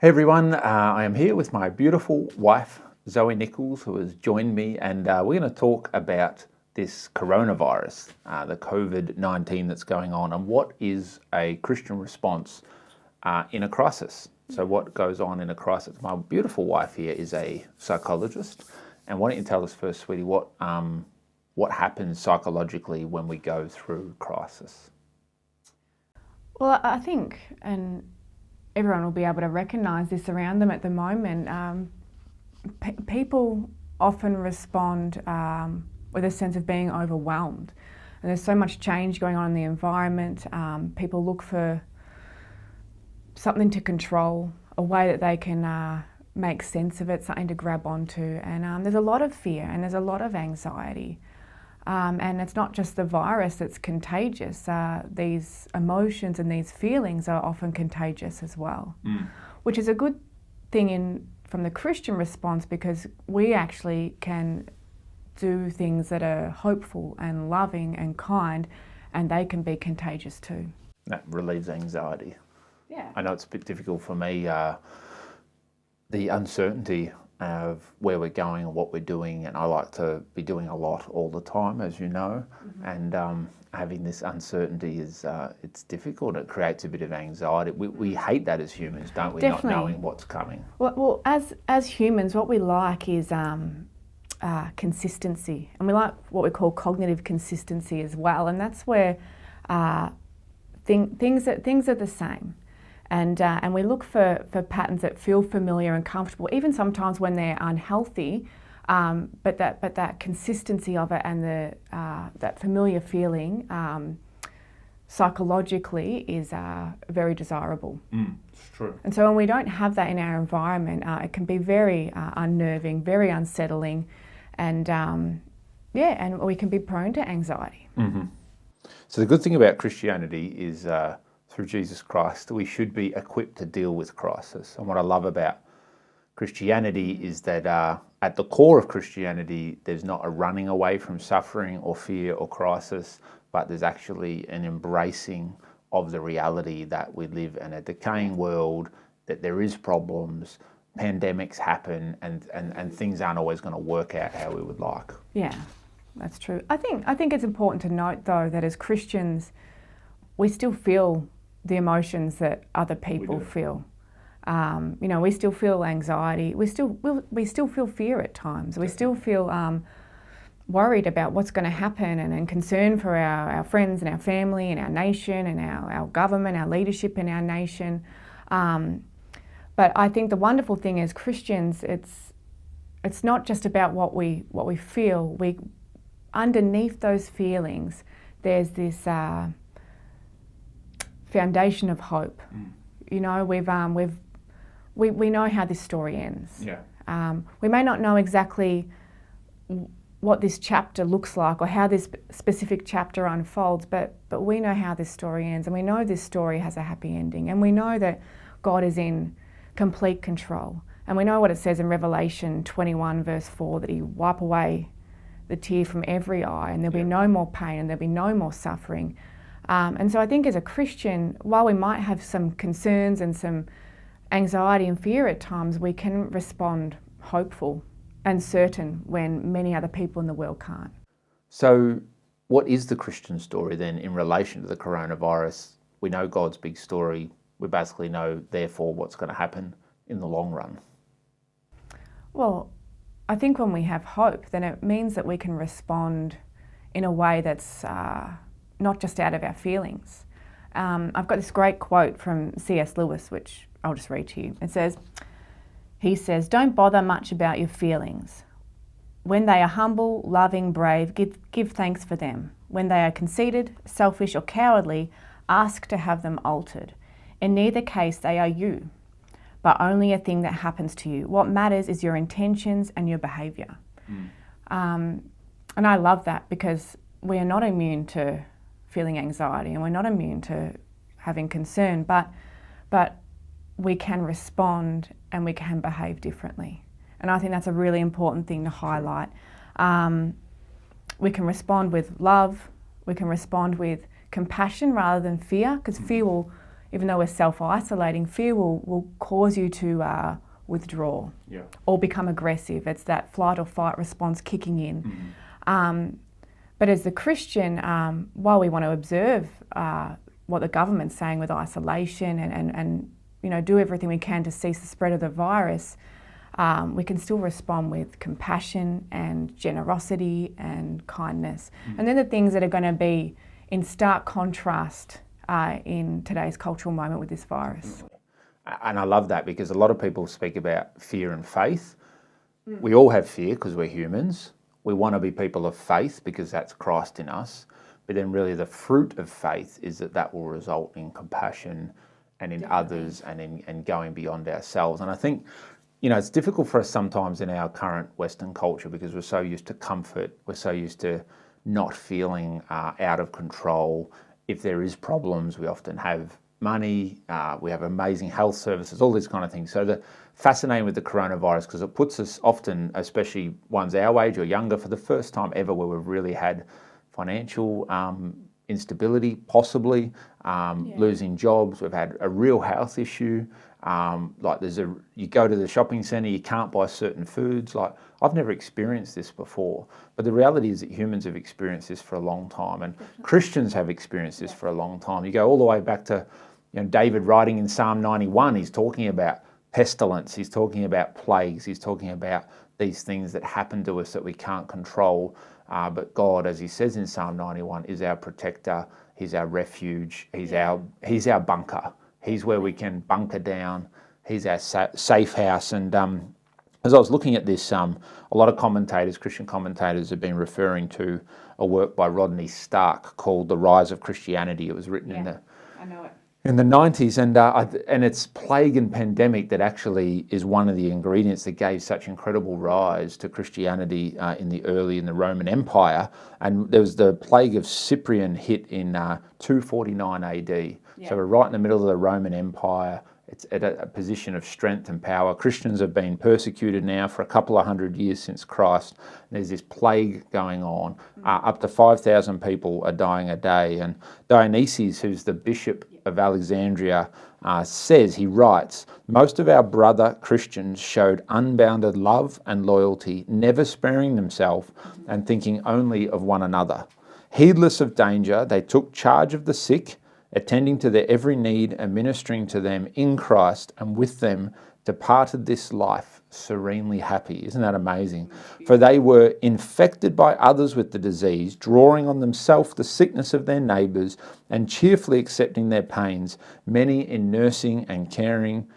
Hey everyone, I am here with my beautiful wife, Zoe Nichols, who has joined me, and we're going to talk about this coronavirus, the COVID-19 that's going on, and what is a Christian response in a crisis. So what goes on in a crisis? My beautiful wife here is a psychologist, and why don't you tell us first, sweetie, what happens psychologically when we go through crisis? Well, I think, and everyone will be able to recognise this around them at the moment, people often respond with a sense of being overwhelmed. And there's so much change going on in the environment. People look for something to control, a way that they can make sense of it, something to grab onto. And there's a lot of fear and there's a lot of anxiety. And it's not just the virus that's contagious. These emotions and these feelings are often contagious as well, which is a good thing from the Christian response, because we actually can do things that are hopeful and loving and kind, and they can be contagious too. That relieves anxiety. Yeah. I know it's a bit difficult for me, the uncertainty of where we're going and what we're doing, and I like to be doing a lot all the time, as you know, and having this uncertainty is it's difficult. It creates a bit of anxiety. We hate that as humans, don't we? Definitely. Not knowing what's coming. Well, as humans, what we like is consistency, and we like what we call cognitive consistency as well, and that's where things are the same. And we look for patterns that feel familiar and comfortable, even sometimes when they're unhealthy. But that consistency of it and that familiar feeling psychologically is very desirable. It's true. And so when we don't have that in our environment, it can be very unnerving, very unsettling, and and we can be prone to anxiety. Mm-hmm. So the good thing about Christianity is, through Jesus Christ, we should be equipped to deal with crisis. And what I love about Christianity is that at the core of Christianity, there's not a running away from suffering or fear or crisis, but there's actually an embracing of the reality that we live in a decaying world, that there is problems, pandemics happen, and things aren't always going to work out how we would like. Yeah, that's true. I think it's important to note, though, that as Christians, we still feel the emotions that other people feel. We still feel anxiety. We still feel fear at times. We still feel worried about what's going to happen, and concerned for our friends and our family and our nation and our government, our leadership in our nation. But I think the wonderful thing as Christians, it's not just about what we feel. Underneath those feelings, there's this foundation of hope. You know, we know how this story ends. Yeah. We may not know exactly what this chapter looks like or how this specific chapter unfolds, but we know how this story ends, and we know this story has a happy ending, and we know that God is in complete control. And we know what it says in Revelation 21 verse 4, that He wipe away the tear from every eye, and there'll be no more pain, and there'll be no more suffering. And so I think as a Christian, while we might have some concerns and some anxiety and fear at times, we can respond hopeful and certain when many other people in the world can't. So what is the Christian story then in relation to the coronavirus? We know God's big story. We basically know, therefore, what's going to happen in the long run. Well, I think when we have hope, then it means that we can respond in a way that's not just out of our feelings. I've got this great quote from C.S. Lewis, which I'll just read to you. He says, "Don't bother much about your feelings. When they are humble, loving, brave, give thanks for them. When they are conceited, selfish, or cowardly, ask to have them altered. In neither case they are you, but only a thing that happens to you. What matters is your intentions and your behaviour." And I love that, because we are not immune to feeling anxiety, and we're not immune to having concern, but we can respond and we can behave differently. And I think that's a really important thing to highlight. We can respond with love, we can respond with compassion rather than fear, because fear will even though we're self-isolating, fear will cause you to withdraw or become aggressive. It's that flight or fight response kicking in. But as the Christian, while we want to observe what the government's saying with isolation and do everything we can to cease the spread of the virus, we can still respond with compassion and generosity and kindness. And they're the things that are going to be in stark contrast in today's cultural moment with this virus. And I love that, because a lot of people speak about fear and faith. We all have fear because we're humans. We want to be people of faith because that's Christ in us. But then really the fruit of faith is that will result in compassion and in others and in going beyond ourselves. And I think, it's difficult for us sometimes in our current Western culture because we're so used to comfort. We're so used to not feeling out of control. If there is problems, we often have money, we have amazing health services, all these kind of things. So the fascinating with the coronavirus, because it puts us often, especially ones our age or younger, for the first time ever where we've really had financial instability, possibly losing jobs. We've had a real health issue. You go to the shopping centre, you can't buy certain foods. Like, I've never experienced this before, but the reality is that humans have experienced this for a long time, and Christians have experienced this for a long time. You go all the way back to David writing in Psalm 91. He's talking about pestilence. He's talking about plagues. He's talking about these things that happen to us that we can't control. But God, as he says in Psalm 91, is our protector. He's our refuge. He's our bunker. He's where we can bunker down. He's our safe house. And as I was looking at this, a lot of commentators, Christian commentators, have been referring to a work by Rodney Stark called The Rise of Christianity. It was written in the 90s, and it's plague and pandemic that actually is one of the ingredients that gave such incredible rise to Christianity in the Roman Empire. And there was the plague of Cyprian hit in 249 AD. So we're right in the middle of the Roman Empire. It's at a position of strength and power. Christians have been persecuted now for a couple of hundred years since Christ. There's this plague going on. Up to 5,000 people are dying a day. And Dionysius, who's the bishop of Alexandria, he writes, "Most of our brother Christians showed unbounded love and loyalty, never sparing themselves and thinking only of one another. Heedless of danger, they took charge of the sick, attending to their every need and ministering to them in Christ, and with them departed this life serenely happy." Isn't that amazing? "For they were infected by others with the disease, drawing on themselves the sickness of their neighbours, and cheerfully accepting their pains. Many in nursing and curing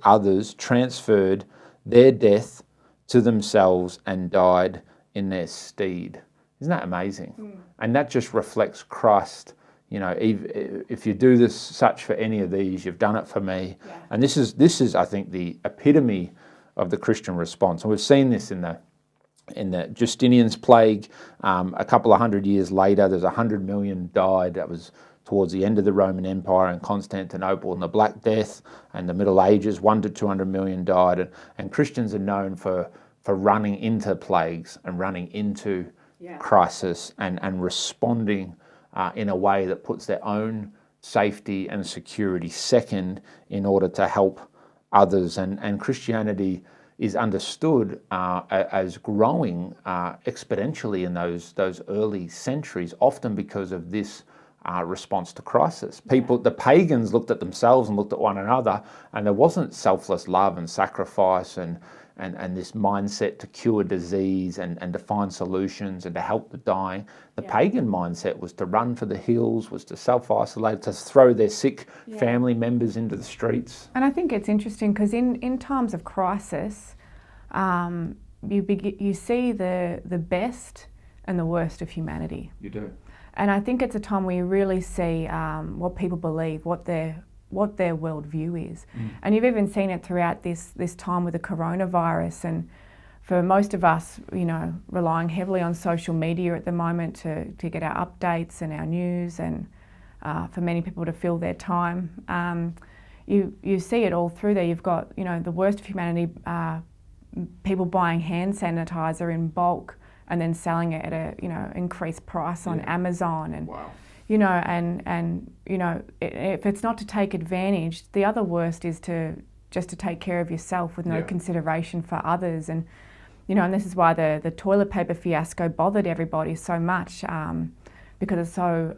others transferred their death to themselves and died in their stead." Isn't that amazing? And that just reflects Christ. If you do such for any of these, you've done it for me. Yeah. And this is, I think, the epitome of the Christian response. And we've seen this in the Justinian's plague. A couple of hundred years later, there's 100 million died. That was towards the end of the Roman Empire and Constantinople and the Black Death and the Middle Ages. 100 to 200 million died. And Christians are known for running into plagues and running into crisis and responding in a way that puts their own safety and security second in order to help others. And Christianity is understood as growing exponentially in those early centuries, often because of this response to crisis. The pagans looked at themselves and looked at one another, and there wasn't selfless love and sacrifice and this mindset to cure disease and to find solutions and to help the dying. The pagan mindset was to run for the hills, was to self-isolate, to throw their sick family members into the streets. And I think it's interesting because in times of crisis, you see the best and the worst of humanity. You do. And I think it's a time where you really see what people believe, what their worldview is. And you've even seen it throughout this time with the coronavirus. And for most of us, relying heavily on social media at the moment to get our updates and our news, and for many people to fill their time, you see it all through there. You've got, the worst of humanity, people buying hand sanitizer in bulk and then selling it at a increased price on Amazon. And and if it's not to take advantage, the other worst is to take care of yourself with no consideration for others. And and this is why the toilet paper fiasco bothered everybody so much, because it's so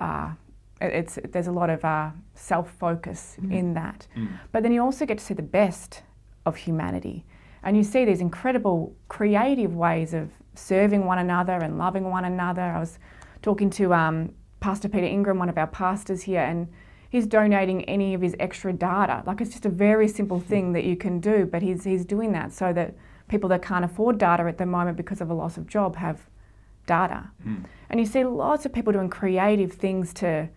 there's a lot of self-focus in that. But then you also get to see the best of humanity, and you see these incredible creative ways of serving one another and loving one another. I was talking to Pastor Peter Ingram, one of our pastors here, and he's donating any of his extra data. Like, it's just a very simple thing that you can do, but he's doing that so that people that can't afford data at the moment because of a loss of job have data. And you see lots of people doing creative things to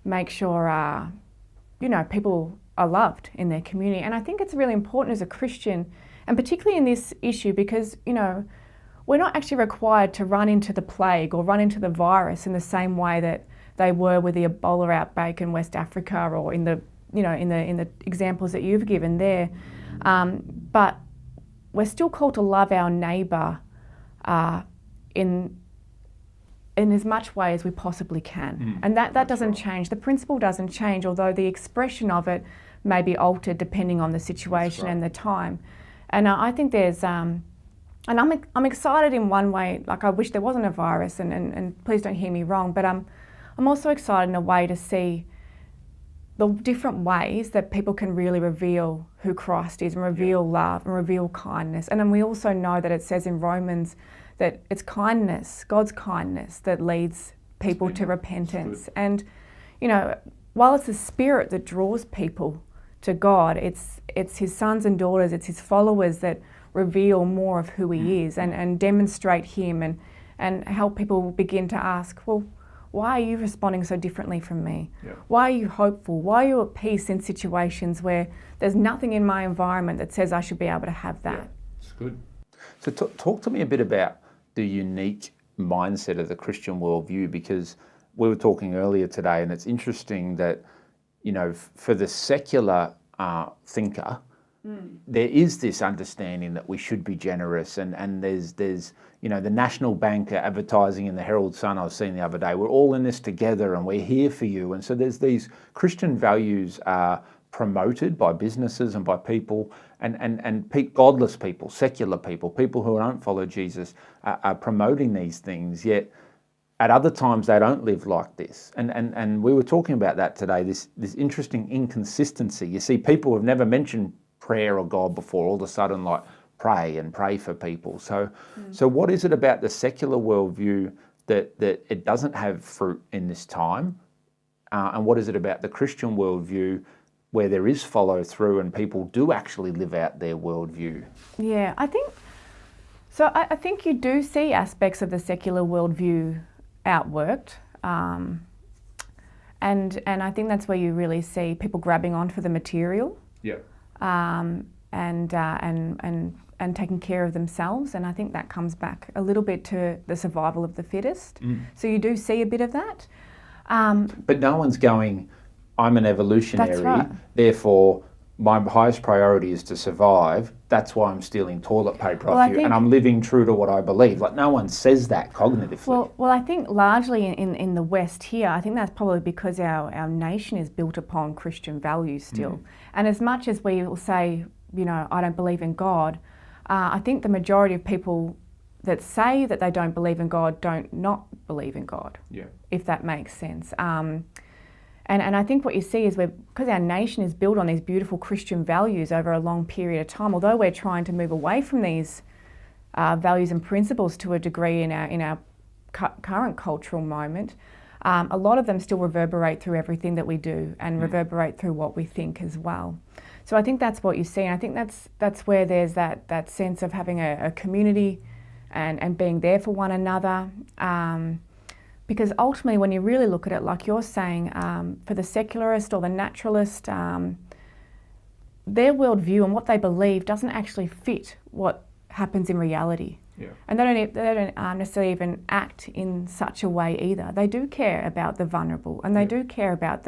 make sure, people are loved in their community. And I think it's really important as a Christian, and particularly in this issue, because, we're not actually required to run into the plague or run into the virus in the same way that they were with the Ebola outbreak in West Africa, or in the examples that you've given there. But we're still called to love our neighbour in as much way as we possibly can. And that doesn't change. The principle doesn't change, although the expression of it may be altered depending on the situation and the time. And I think there's... and I'm excited in one way. Like, I wish there wasn't a virus, and please don't hear me wrong, but I'm also excited in a way to see the different ways that people can really reveal who Christ is, and reveal love and reveal kindness. And then we also know that it says in Romans that it's kindness, God's kindness, that leads people to repentance. And, while it's the Spirit that draws people to God, it's his sons and daughters, it's his followers that reveal more of who he is, and demonstrate him, and help people begin to ask, well, why are you responding so differently from me? Why are you hopeful? Why are you at peace in situations where there's nothing in my environment that says I should be able to have that? It's good. So talk to me a bit about the unique mindset of the Christian worldview, because we were talking earlier today, and it's interesting that, for the secular thinker, there is this understanding that we should be generous, and there's the National Bank advertising in the Herald Sun I was seeing the other day, we're all in this together and we're here for you. And so there's these Christian values are promoted by businesses and by people, and godless people, secular people who don't follow Jesus are promoting these things, yet at other times they don't live like this. And we were talking about that today, this interesting inconsistency. You see, people have never mentioned prayer or God before, all of a sudden, like, pray for people. So what is it about the secular worldview that it doesn't have fruit in this time? And what is it about the Christian worldview where there is follow through and people do actually live out their worldview? Yeah, I think you do see aspects of the secular worldview outworked. And I think that's where you really see people grabbing onto the material. And taking care of themselves, and I think that comes back a little bit to the survival of the fittest. So you do see a bit of that. But no one's going, I'm an evolutionary, therefore my highest priority is to survive. That's why I'm stealing toilet paper off you, and I'm living true to what I believe. Like, no one says that cognitively. Well, I think largely in the West here, I think that's probably because our nation is built upon Christian values still. And as much as we will say, I don't believe in God, I think the majority of people that say that they don't believe in God don't not believe in God, if that makes sense. And I think what you see is because our nation is built on these beautiful Christian values over a long period of time, although we're trying to move away from these values and principles to a degree in our current cultural moment, a lot of them still reverberate through everything that we do, and reverberate through what we think as well. So I think that's what you see, and I think that's where there's that sense of having a community and being there for one another. Because ultimately, when you really look at it, like you're saying, for the secularist or the naturalist, their worldview and what they believe doesn't actually fit what happens in reality. And they don't necessarily even act in such a way either. They do care about the vulnerable, and they do care about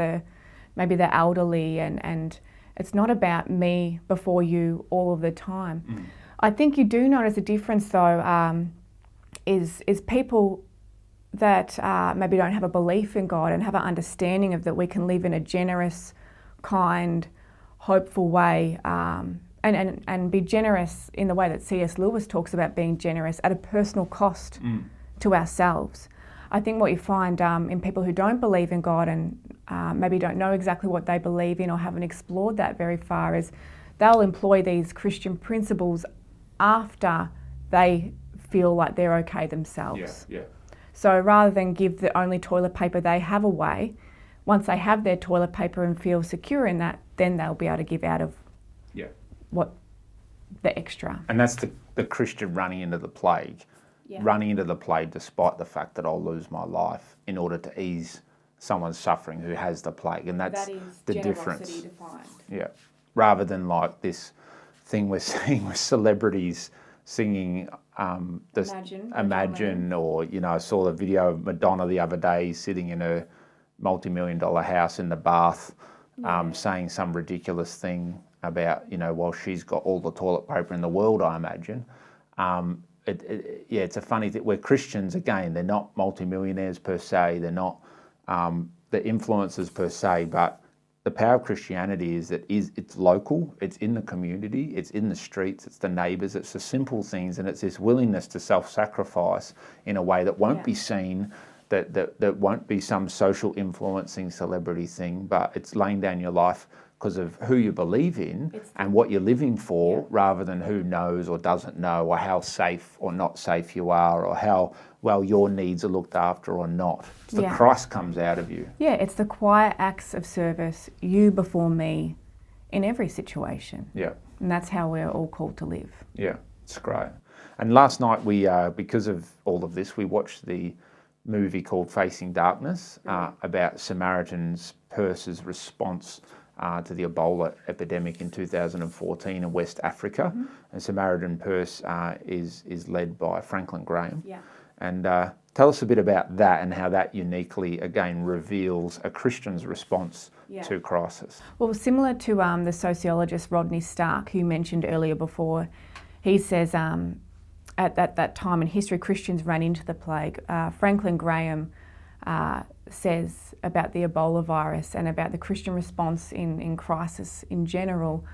maybe the elderly, and it's not about me before you all of the time. I think you do notice a difference though, is people that maybe don't have a belief in God and have an understanding of that we can live in a generous, kind, hopeful way, and be generous in the way that C.S. Lewis talks about being generous at a personal cost to ourselves. I think what you find in people who don't believe in God and maybe don't know exactly what they believe in or haven't explored that very far is they'll employ these Christian principles after they feel like they're okay themselves. Yeah. So rather than give the only toilet paper they have away, once they have their toilet paper and feel secure in that, then they'll be able to give out of what the extra. And that's the Christian running into the plague. Running into the plague despite the fact that I'll lose my life in order to ease someone's suffering who has the plague. And that's the difference. Defined. Yeah. Rather than like this thing we're seeing with celebrities singing Imagine, or, you know, I saw the video of Madonna the other day sitting in a multi-million-dollar house in the bath saying some ridiculous thing about, you know, well, she's got all the toilet paper in the world, I imagine. It's a funny thing. We're Christians, again, they're not multimillionaires per se, they're not the influencers per se, but the power of Christianity is that it's local, it's in the community, it's in the streets, it's the neighbours, it's the simple things, and it's this willingness to self-sacrifice in a way that won't be seen, that won't be some social influencing celebrity thing, but it's laying down your life because of who you believe in and what you're living for, rather than who knows or doesn't know, or how safe or not safe you are, or how well your needs are looked after or not. It's the Christ comes out of you. Yeah, it's the quiet acts of service, you before me, in every situation. Yeah. And that's how we're all called to live. Yeah, it's great. And last night we, because of all of this, we watched the movie called Facing Darkness about Samaritan's Purse's response to the Ebola epidemic in 2014 in West Africa. And Samaritan Purse is led by Franklin Graham. Yeah. And tell us a bit about that and how that uniquely, again, reveals a Christian's response to crisis. Well, similar to the sociologist Rodney Stark, who mentioned earlier before, he says at that time in history, Christians ran into the plague. Franklin Graham says about the Ebola virus and about the Christian response in crisis in general,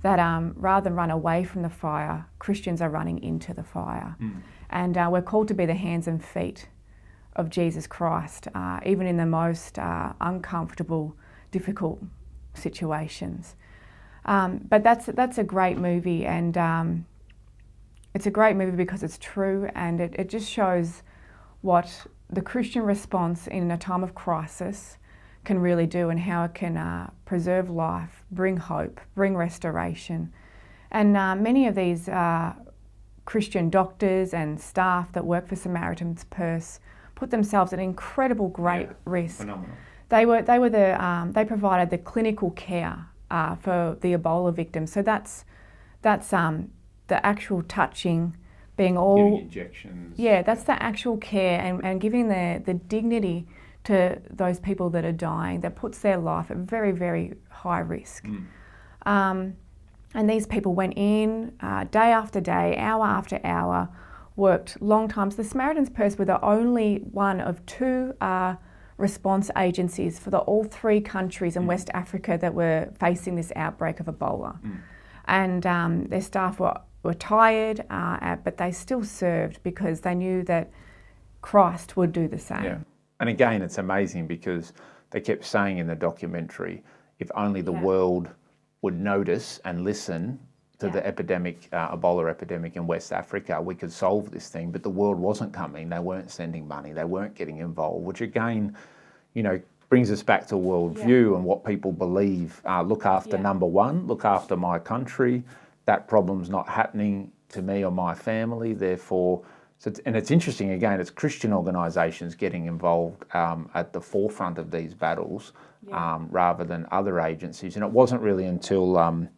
that rather than run away from the fire, Christians are running into the fire. And we're called to be the hands and feet of Jesus Christ, even in the most uncomfortable, difficult situations. But that's a great movie, and it's a great movie because it's true, and it just shows what the Christian response in a time of crisis can really do, and how it can preserve life, bring hope, bring restoration. And many of these Christian doctors and staff that work for Samaritan's Purse put themselves at incredible great risk. Phenomenal. They provided the clinical care for the Ebola victims. So that's the actual touching, being all giving injections. Yeah, that's the actual care and giving the dignity to those people that are dying, that puts their life at very, very high risk. And these people went in day after day, hour after hour, worked long times. The Samaritan's Purse were the only one of two response agencies for all three countries in West Africa that were facing this outbreak of Ebola. And their staff were tired, but they still served because they knew that Christ would do the same. Yeah. And again, it's amazing because they kept saying in the documentary, if only the world would notice and listen to the epidemic, Ebola epidemic in West Africa, we could solve this thing. But the world wasn't coming. They weren't sending money. They weren't getting involved, which again, you know, brings us back to worldview and what people believe. Look after number one, look after my country. That problem's not happening to me or my family, therefore. And it's interesting, again, it's Christian organisations getting involved at the forefront of these battles rather than other agencies. And it wasn't really until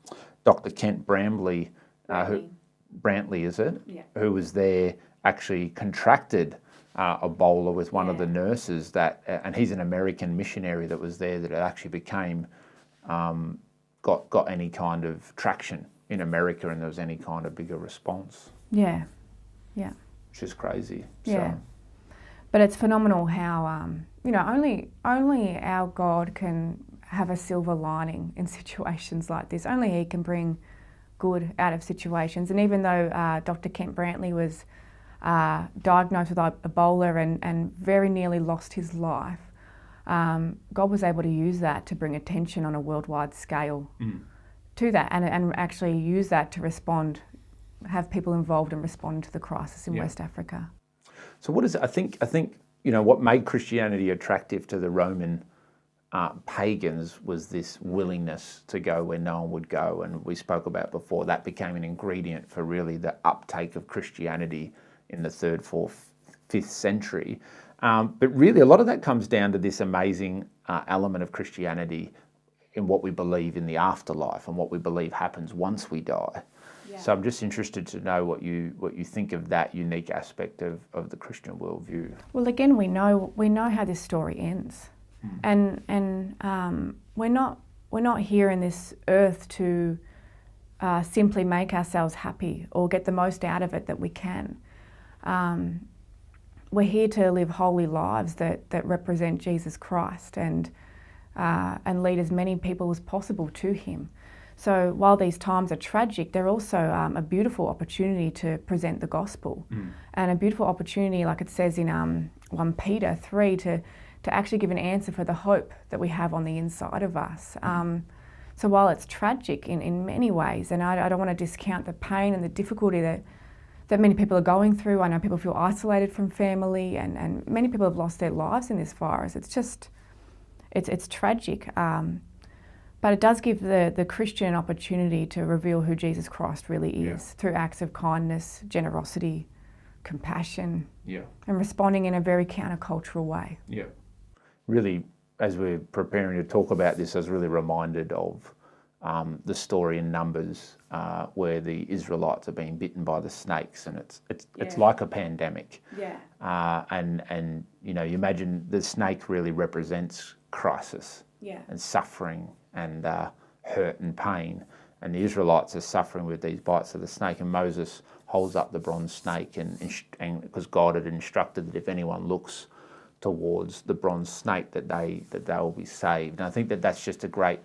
Dr. Kent Brantley, who was there, actually contracted Ebola with one of the nurses that, and he's an American missionary that was there, that it actually became, got any kind of traction in America, and there was any kind of bigger response. Yeah. Which is crazy. Yeah. So. But it's phenomenal how, only our God can have a silver lining in situations like this. Only He can bring good out of situations. And even though Dr. Kent Brantley was diagnosed with Ebola and very nearly lost his life, God was able to use that to bring attention on a worldwide scale to that, and actually use that to respond, have people involved in responding to the crisis in West Africa. So what is it? I think what made Christianity attractive to the Roman pagans was this willingness to go where no one would go, and we spoke about before that became an ingredient for really the uptake of Christianity in the 3rd, 4th, 5th century. But really, a lot of that comes down to this amazing element of Christianity in what we believe in the afterlife and what we believe happens once we die. Yeah. So I'm just interested to know what you think of that unique aspect of the Christian worldview. Well, again, we know how this story ends, and we're not here in this earth to simply make ourselves happy or get the most out of it that we can. We're here to live holy lives that represent Jesus Christ and lead as many people as possible to Him. So while these times are tragic, they're also a beautiful opportunity to present the gospel, and a beautiful opportunity, like it says in 1 Peter 3, to actually give an answer for the hope that we have on the inside of us. So while it's tragic in many ways, and I don't want to discount the pain and the difficulty that many people are going through. I know people feel isolated from family, and many people have lost their lives in this virus. It's just, it's tragic. But it does give the Christian an opportunity to reveal who Jesus Christ really is through acts of kindness, generosity, compassion, and responding in a very countercultural way. Yeah. Really, as we're preparing to talk about this, I was really reminded of the story in Numbers where the Israelites are being bitten by the snakes, and it's like a pandemic. And you imagine the snake really represents crisis and suffering and hurt and pain, and the Israelites are suffering with these bites of the snake, and Moses holds up the bronze snake and because God had instructed that if anyone looks towards the bronze snake that they will be saved. And I think that's just a great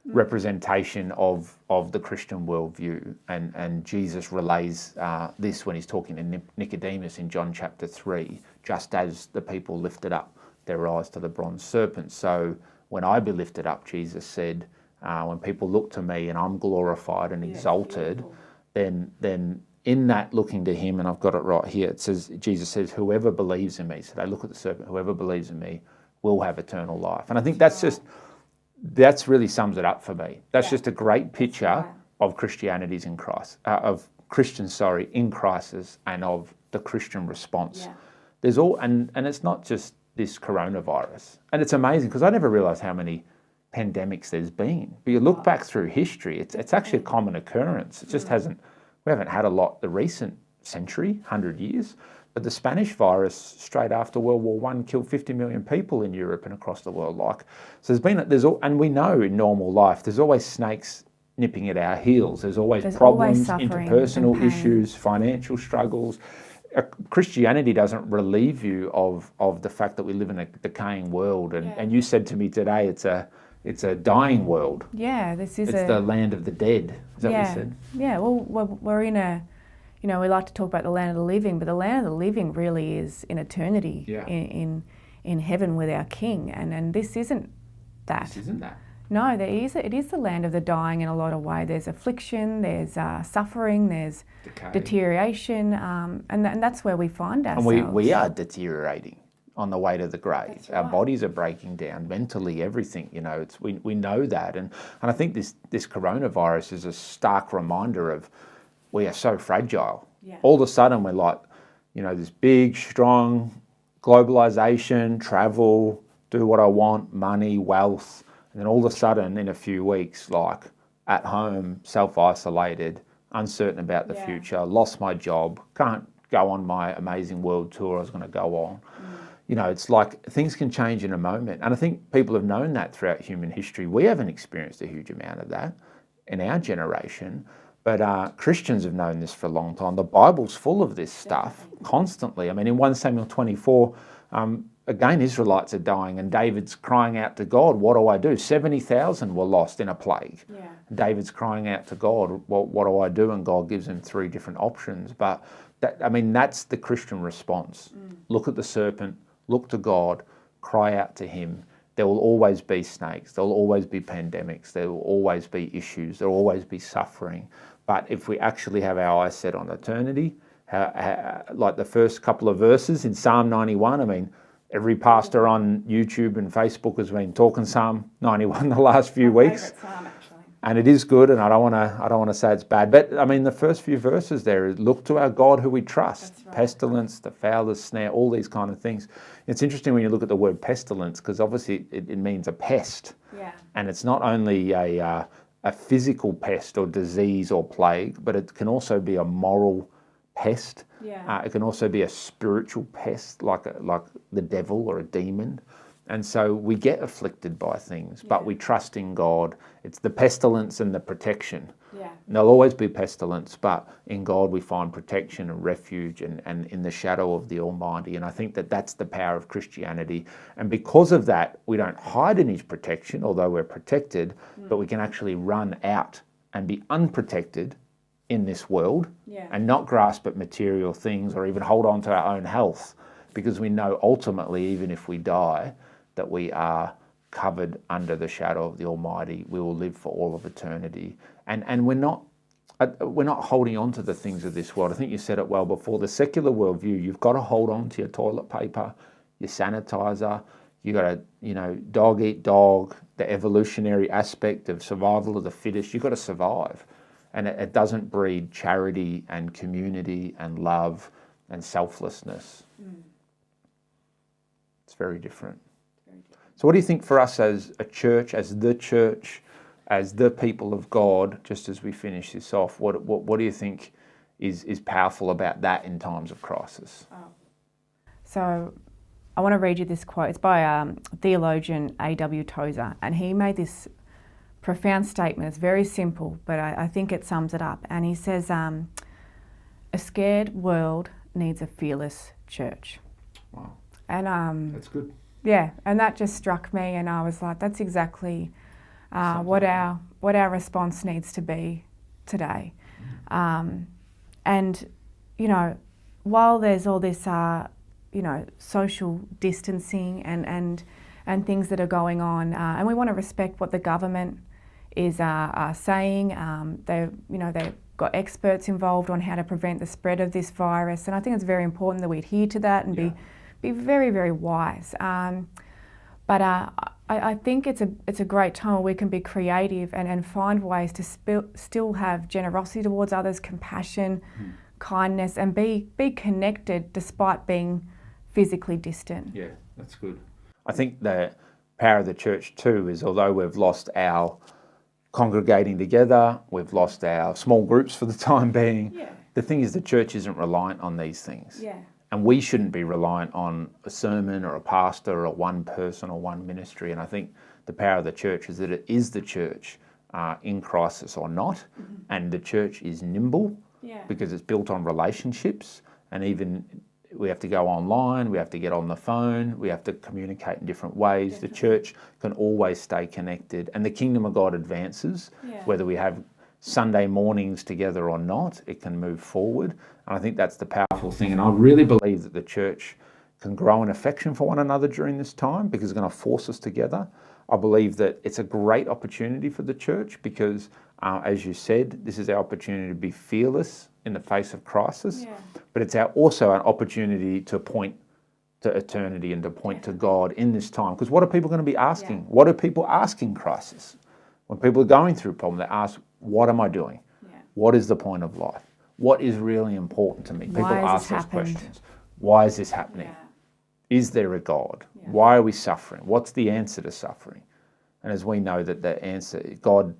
representation of the Christian worldview, and Jesus relays this when he's talking to Nicodemus in John chapter 3, just as the people lifted up their eyes to the bronze serpent. So when I be lifted up, Jesus said, when people look to me and I'm glorified and exalted, then in that looking to him, and I've got it right here, it says, Jesus says, whoever believes in me, so they look at the serpent, whoever believes in me will have eternal life. And I think that's really sums it up for me. That's just a great picture of Christianity's in Christ, of Christians, in crisis, and of the Christian response. There's and it's not just this coronavirus. And it's amazing because I never realised how many pandemics there's been. But you look back through history, it's actually a common occurrence. It just we haven't had a lot the recent century, 100 years. But the Spanish virus, straight after World War I, killed 50 million people in Europe and across the world. So and we know in normal life, there's always snakes nipping at our heels. There's always problems, interpersonal issues, financial struggles. Christianity doesn't relieve you of the fact that we live in a decaying world. And you said to me today, it's a dying world. Yeah, it's the land of the dead. Is that what you said? Yeah, well, we're in a... we like to talk about the land of the living, but the land of the living really is in eternity, in heaven with our King, and this isn't that. This isn't that. No, it is the land of the dying in a lot of ways. There's affliction, there's suffering, there's deterioration, and that's where we find ourselves. And we are deteriorating on the way to the grave. That's Our right. bodies are breaking down mentally, everything. We know that, and I think this coronavirus is a stark reminder of we are so fragile. All of a sudden we're like, this big, strong globalization, travel, do what I want, money, wealth, and then all of a sudden in a few weeks, like at home, self-isolated, uncertain about the future, lost my job, can't go on my amazing world tour I was going to go on. It's like things can change in a moment. And I think people have known that throughout human history. We haven't experienced a huge amount of that in our generation. But Christians have known this for a long time. The Bible's full of this stuff constantly. I mean, in 1 Samuel 24, again, Israelites are dying, and David's crying out to God, what do I do? 70,000 were lost in a plague. Yeah. David's crying out to God, well, what do I do? And God gives him 3 different options. But that's the Christian response. Look at the serpent, look to God, cry out to him. There will always be snakes. There will always be pandemics. There will always be issues. There will always be suffering. But if we actually have our eyes set on eternity, like the first couple of verses in Psalm 91, I mean, every pastor on YouTube and Facebook has been talking Psalm 91 the last few weeks. Favourite psalm, actually. And it is good, and I don't want to say it's bad. But I mean, the first few verses there is look to our God who we trust. That's right. Pestilence, the fowler's snare, all these kind of things. It's interesting when you look at the word pestilence, because obviously it means a pest. Yeah. And it's not only a physical pest or disease or plague, but it can also be a moral pest. Yeah. It can also be a spiritual pest, like the devil or a demon. And so we get afflicted by things, but we trust in God. It's the pestilence and the protection. Yeah. And there'll always be pestilence, but in God we find protection and refuge and in the shadow of the Almighty. And I think that that's the power of Christianity. And because of that, we don't hide in his protection, although we're protected, but we can actually run out and be unprotected in this world and not grasp at material things or even hold on to our own health, because we know ultimately, even if we die, that we are covered under the shadow of the Almighty. We will live for all of eternity. And we're not holding on to the things of this world. I think you said it well before. The secular worldview, you've got to hold on to your toilet paper, your sanitizer. You got to, dog eat dog, the evolutionary aspect of survival of the fittest. You've got to survive. And it doesn't breed charity and community and love and selflessness. It's very different. So what do you think for us as a church, as the people of God, just as we finish this off, what do you think is powerful about that in times of crisis? So I want to read you this quote. It's by theologian A.W. Tozer, and he made this profound statement. It's very simple, but I think it sums it up. And he says, a scared world needs a fearless church. Wow. And that's good. Yeah, and that just struck me, and I was like, that's exactly what our response needs to be today. And while there's all this social distancing and things that are going on, and we want to respect what the government is saying. They've got experts involved on how to prevent the spread of this virus, and I think it's very important that we adhere to that and be very, very wise. But I think it's a great time where we can be creative and find ways to still have generosity towards others, compassion, kindness, and be connected despite being physically distant. Yeah, that's good. I think the power of the church too is, although we've lost our congregating together, we've lost our small groups for the time being, the thing is the church isn't reliant on these things. Yeah. And we shouldn't be reliant on a sermon or a pastor or one person or one ministry. And I think the power of the church is that it is the church in crisis or not. And the church is nimble because it's built on relationships. And even we have to go online, we have to get on the phone, we have to communicate in different ways. Definitely. The church can always stay connected. And the kingdom of God advances, whether we have Sunday mornings together or not, it can move forward. And I think that's the powerful thing. And I really believe that the church can grow in affection for one another during this time because it's going to force us together. I believe that it's a great opportunity for the church because, as you said, this is our opportunity to be fearless in the face of crisis. But it's also an opportunity to point to eternity and to point to God in this time. Because what are people going to be asking? What do people ask in crisis? When people are going through a problem, they ask, what am I doing? What is the point of life? What is really important to me? People ask those questions. Why is this happening? Is there a God? Why are we suffering? What's the answer to suffering? And as we know that the answer, God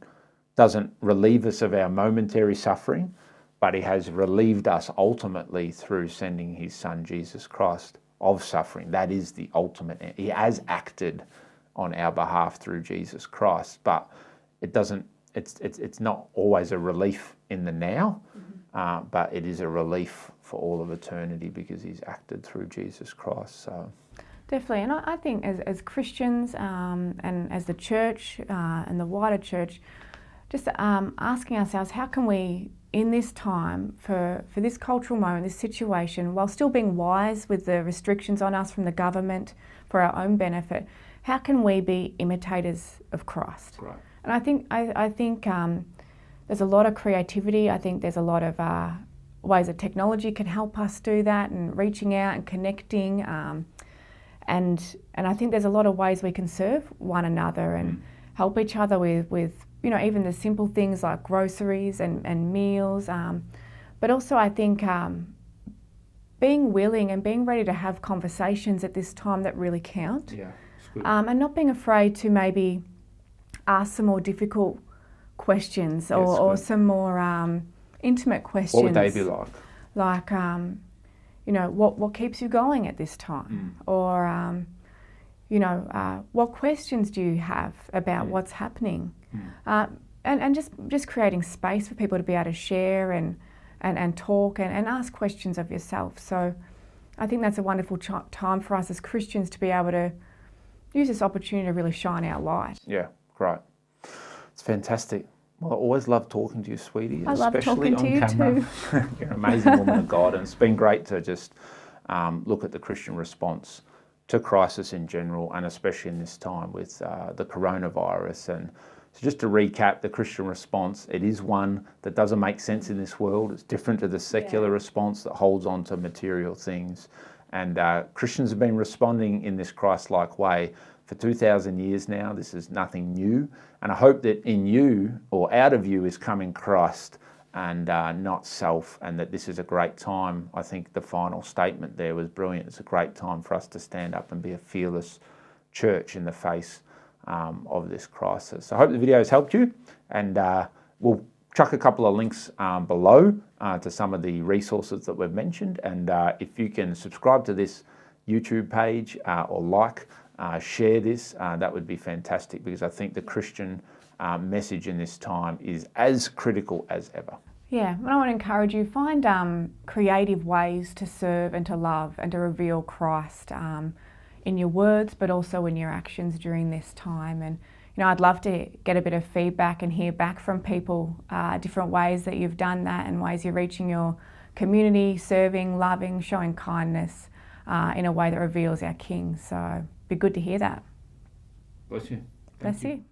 doesn't relieve us of our momentary suffering, but he has relieved us ultimately through sending his son, Jesus Christ, of suffering. That is the ultimate. He has acted on our behalf through Jesus Christ, but it doesn't it's not always a relief in the now, but it is a relief for all of eternity because he's acted through Jesus Christ. So definitely, and I think as Christians and as the church and the wider church, just asking ourselves, how can we, in this time, for this cultural moment, this situation, while still being wise with the restrictions on us from the government for our own benefit, how can we be imitators of Christ? right. And I think there's a lot of creativity. I think there's a lot of ways that technology can help us do that, and reaching out and connecting. And I think there's a lot of ways we can serve one another and help each other with even the simple things like groceries and meals. But also I think being willing and being ready to have conversations at this time that really count. Yeah, it's good. And not being afraid to maybe ask some more difficult questions or some more intimate questions. What would they be like? Like, what keeps you going at this time? Or, what questions do you have about what's happening? And just creating space for people to be able to share and talk and ask questions of yourself. So I think that's a wonderful time for us as Christians to be able to use this opportunity to really shine our light. Yeah, great. It's fantastic. Well, I always love talking to you, sweetie, I love especially talking to on you camera. too. You're an amazing woman of God, and it's been great to just look at the Christian response to crisis in general, and especially in this time with the coronavirus. And so just to recap, the Christian response, it is one that doesn't make sense in this world. It's different to the secular response that holds on to material things. And Christians have been responding in this Christ-like way for 2,000 years now. This is nothing new. And I hope that in you, or out of you, is coming Christ and not self, and that this is a great time. I think the final statement there was brilliant. It's a great time for us to stand up and be a fearless church in the face of this crisis. So I hope the video has helped you, and we'll chuck a couple of links below to some of the resources that we've mentioned. And if you can subscribe to this YouTube page or share this, that would be fantastic, because I think the Christian message in this time is as critical as ever. Yeah, and I want to encourage you, find creative ways to serve and to love and to reveal Christ in your words, but also in your actions during this time. And I'd love to get a bit of feedback and hear back from people, different ways that you've done that and ways you're reaching your community, serving, loving, showing kindness in a way that reveals our King. So it'd be good to hear that. Bless you. Bless you.